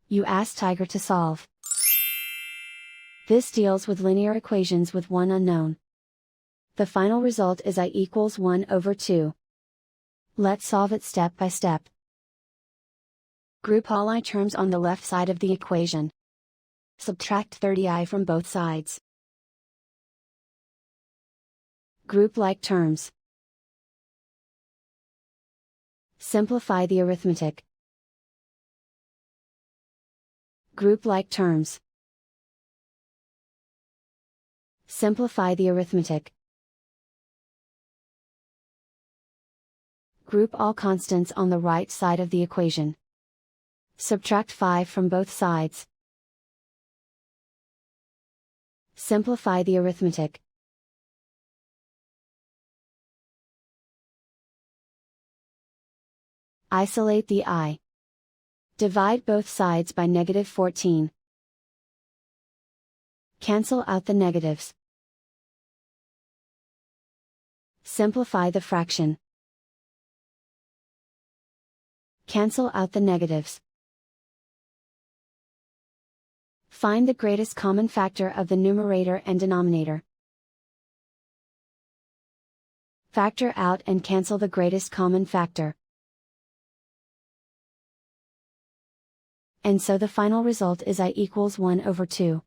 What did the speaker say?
You ask Tiger to solve. This deals with linear equations with one unknown. The final result is I equals 1 over 2. Let's solve it step by step. Group all I terms on the left side of the equation. Subtract 30i from both sides. Group like terms. Simplify the arithmetic. Group like terms. Simplify the arithmetic. Group all constants on the right side of the equation. Subtract 5 from both sides. Simplify the arithmetic. Isolate the I. Divide both sides by -14. Cancel out the negatives. Simplify the fraction. Cancel out the negatives. Find the greatest common factor of the numerator and denominator. Factor out and cancel the greatest common factor. And so the final result is I equals 1 over 2.